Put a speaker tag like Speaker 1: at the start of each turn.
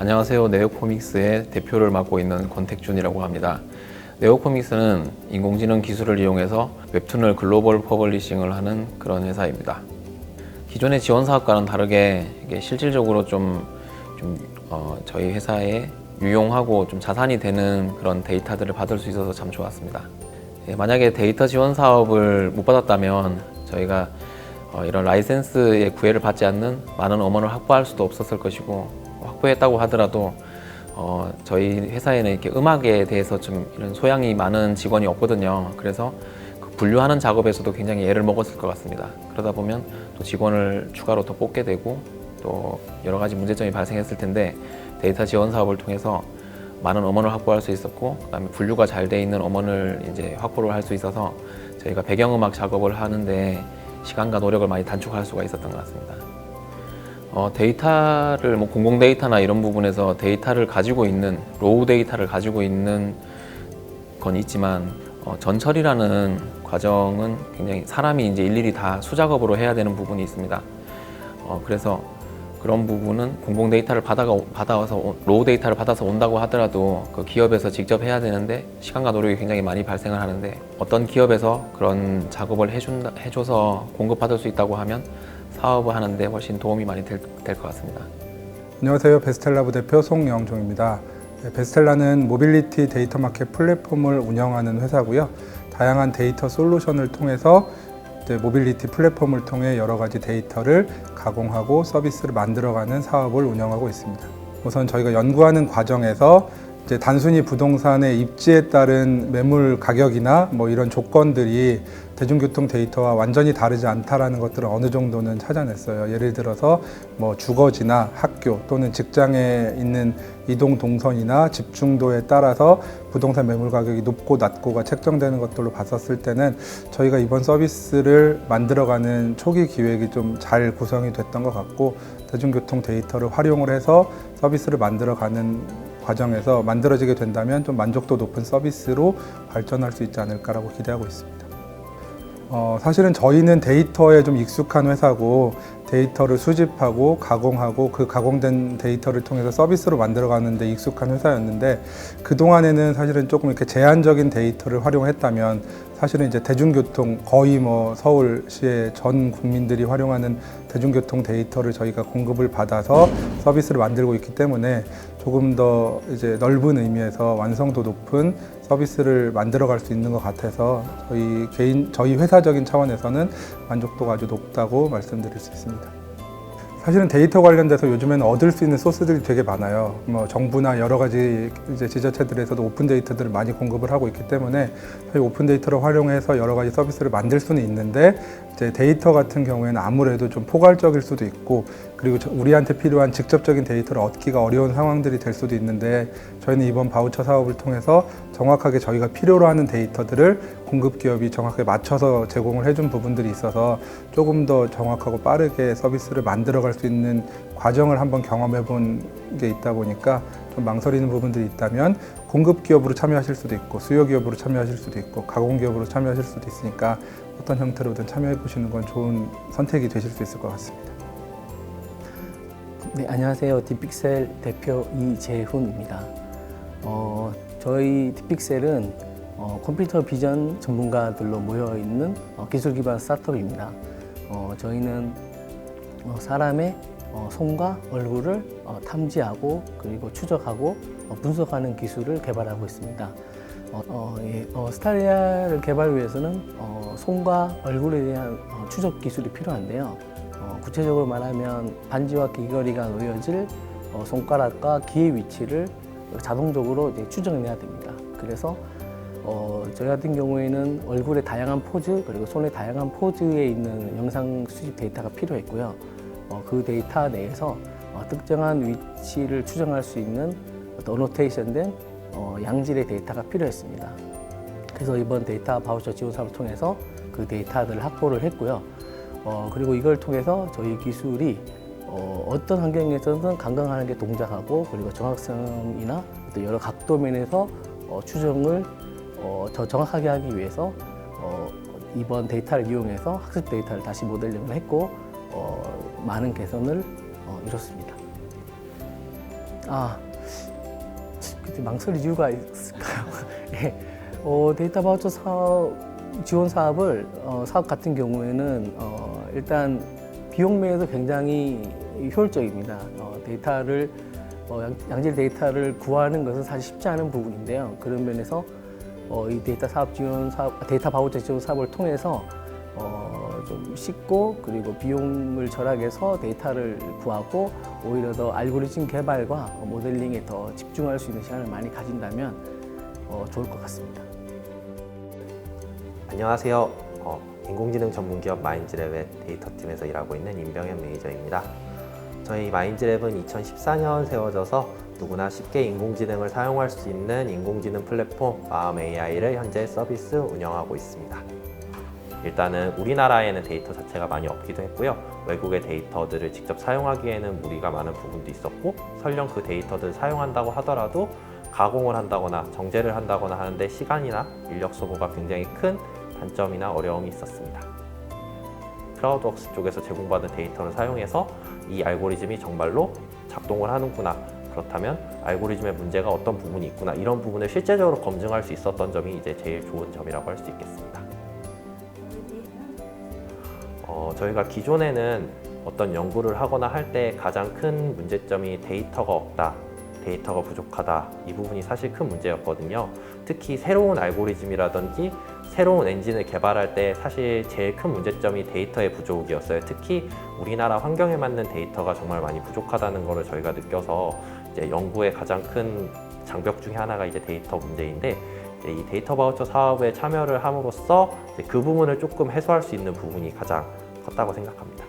Speaker 1: 안녕하세요. 네오코믹스의 대표를 맡고 있는 권택준이라고 합니다. 네오코믹스는 인공지능 기술을 이용해서 웹툰을 글로벌 퍼블리싱을 하는 그런 회사입니다. 기존의 지원 사업과는 다르게 이게 실질적으로 저희 회사에 유용하고 좀 자산이 되는 그런 데이터들을 받을 수 있어서 참 좋았습니다. 만약에 데이터 지원 사업을 못 받았다면 저희가 이런 라이센스의 구애를 받지 않는 많은 어머니를 확보할 수도 없었을 것이고, 확보했다고 하더라도 저희 회사에는 이렇게 음악에 대해서 좀 이런 소양이 많은 직원이 없거든요. 그래서 그 분류하는 작업에서도 굉장히 애를 먹었을 것 같습니다. 그러다 보면 또 직원을 추가로 더 뽑게 되고 또 여러 가지 문제점이 발생했을 텐데, 데이터 지원 사업을 통해서 많은 엄원을 확보할 수 있었고, 그다음에 분류가 잘 돼 있는 엄원을 이제 확보를 할 수 있어서 저희가 배경음악 작업을 하는데 시간과 노력을 많이 단축할 수가 있었던 것 같습니다. 데이터를 공공 데이터나 이런 부분에서 데이터를 가지고 있는 로우 데이터를 가지고 있는 건 있지만 전처리라는 과정은 굉장히 사람이 이제 일일이 다 수작업으로 해야 되는 부분이 있습니다. 그래서 그런 부분은 공공 데이터를 받아와서 로우 데이터를 받아서 온다고 하더라도 그 기업에서 직접 해야 되는데 시간과 노력이 굉장히 많이 발생을 하는데, 어떤 기업에서 그런 작업을 해줘서 공급받을 수 있다고 하면 사업을 하는데 훨씬 도움이 많이 될 것 같습니다.
Speaker 2: 안녕하세요. 베스텔라 부대표 송영종입니다. 베스텔라는 모빌리티 데이터 마켓 플랫폼을 운영하는 회사고요. 다양한 데이터 솔루션을 통해서 모빌리티 플랫폼을 통해 여러 가지 데이터를 가공하고 서비스를 만들어가는 사업을 운영하고 있습니다. 우선 저희가 연구하는 과정에서 이제 단순히 부동산의 입지에 따른 매물 가격이나 이런 조건들이 대중교통 데이터와 완전히 다르지 않다라는 것들을 어느 정도는 찾아냈어요. 예를 들어서 주거지나 학교 또는 직장에 있는 이동 동선이나 집중도에 따라서 부동산 매물 가격이 높고 낮고가 책정되는 것들로 봤었을 때는 저희가 이번 서비스를 만들어가는 초기 기획이 좀 잘 구성이 됐던 것 같고, 대중교통 데이터를 활용을 해서 서비스를 만들어가는 과정에서 만들어지게 된다면 좀 만족도 높은 서비스로 발전할 수 있지 않을까라고 기대하고 있습니다. 사실은 저희는 데이터에 좀 익숙한 회사고, 데이터를 수집하고 가공하고 그 가공된 데이터를 통해서 서비스로 만들어가는 데 익숙한 회사였는데, 그동안에는 사실은 조금 이렇게 제한적인 데이터를 활용했다면 사실은 이제 대중교통 거의 서울시의 전 국민들이 활용하는 대중교통 데이터를 저희가 공급을 받아서 서비스를 만들고 있기 때문에 조금 더 이제 넓은 의미에서 완성도 높은 서비스를 만들어갈 수 있는 것 같아서 저희 회사적인 차원에서는 만족도가 아주 높다고 말씀드릴 수 있습니다. 사실은 데이터 관련돼서 요즘에는 얻을 수 있는 소스들이 되게 많아요. 정부나 여러 가지 이제 지자체들에서도 오픈 데이터들을 많이 공급을 하고 있기 때문에 저희 오픈 데이터를 활용해서 여러 가지 서비스를 만들 수는 있는데, 이제 데이터 같은 경우에는 아무래도 좀 포괄적일 수도 있고, 그리고 우리한테 필요한 직접적인 데이터를 얻기가 어려운 상황들이 될 수도 있는데, 저희는 이번 바우처 사업을 통해서 정확하게 저희가 필요로 하는 데이터들을 공급기업이 정확하게 맞춰서 제공을 해준 부분들이 있어서 조금 더 정확하고 빠르게 서비스를 만들어갈 수 있는 과정을 한번 경험해 본 게 있다 보니까 좀 망설이는 부분들이 있다면, 공급기업으로 참여하실 수도 있고 수요기업으로 참여하실 수도 있고 가공기업으로 참여하실 수도 있으니까 어떤 형태로든 참여해 보시는 건 좋은 선택이 되실 수 있을 것 같습니다.
Speaker 3: 네, 안녕하세요. 디픽셀 대표 이재훈입니다. 저희 디픽셀은 컴퓨터 비전 전문가들로 모여있는 기술 기반 스타트업입니다. 저희는 사람의 손과 얼굴을 탐지하고 그리고 추적하고 분석하는 기술을 개발하고 있습니다. 스타리아를 개발 위해서는 손과 얼굴에 대한 추적 기술이 필요한데요. 구체적으로 말하면 반지와 귀걸이가 놓여질 손가락과 귀의 위치를 자동적으로 추정해내야 됩니다. 그래서 저희 같은 경우에는 얼굴의 다양한 포즈 그리고 손의 다양한 포즈에 있는 영상 수집 데이터가 필요했고요. 그 데이터 내에서 특정한 위치를 추정할 수 있는 어노테이션된 양질의 데이터가 필요했습니다. 그래서 이번 데이터 바우처 지원 사업을 통해서 그 데이터들을 확보를 했고요. 그리고 이걸 통해서 저희 기술이 어떤 환경에서든 강강하게 동작하고, 그리고 정확성이나 또 여러 각도 면에서 추정을 더 정확하게 하기 위해서 이번 데이터를 이용해서 학습 데이터를 다시 모델링을 했고 많은 개선을 이뤘습니다. 그때 망설일 이유가 있을까요? 예. 데이터 바우처 지원 사업을 사업 같은 경우에는 일단 비용 면에서 굉장히 효율적입니다. 데이터를 양질 데이터를 구하는 것은 사실 쉽지 않은 부분인데요. 그런 면에서 이 데이터 바우처 지원 사업을 통해서 좀 쉽고 그리고 비용을 절약해서 데이터를 구하고 오히려 더 알고리즘 개발과 모델링에 더 집중할 수 있는 시간을 많이 가진다면 좋을 것 같습니다.
Speaker 4: 안녕하세요. 인공지능 전문기업 마인즈랩의 데이터팀에서 일하고 있는 임병현 매니저입니다. 저희 마인즈랩은 2014년 세워져서 누구나 쉽게 인공지능을 사용할 수 있는 인공지능 플랫폼 마음 AI를 현재 서비스 운영하고 있습니다. 일단은 우리나라에는 데이터 자체가 많이 없기도 했고요. 외국의 데이터들을 직접 사용하기에는 무리가 많은 부분도 있었고, 설령 그 데이터들을 사용한다고 하더라도 가공을 한다거나 정제를 한다거나 하는데 시간이나 인력 소모가 굉장히 큰 단점이나 어려움이 있었습니다. 클라우드웍스 쪽에서 제공받은 데이터를 사용해서 이 알고리즘이 정말로 작동을 하는구나, 그렇다면 알고리즘의 문제가 어떤 부분이 있구나, 이런 부분을 실제적으로 검증할 수 있었던 점이 이제 제일 좋은 점이라고 할 수 있겠습니다. 저희가 기존에는 어떤 연구를 하거나 할 때 가장 큰 문제점이 데이터가 없다, 데이터가 부족하다, 이 부분이 사실 큰 문제였거든요. 특히 새로운 알고리즘이라든지 새로운 엔진을 개발할 때 사실 제일 큰 문제점이 데이터의 부족이었어요. 특히 우리나라 환경에 맞는 데이터가 정말 많이 부족하다는 것을 저희가 느껴서 이제 연구의 가장 큰 장벽 중에 하나가 이제 데이터 문제인데, 이제 이 데이터 바우처 사업에 참여를 함으로써 이제 그 부분을 조금 해소할 수 있는 부분이 가장 컸다고 생각합니다.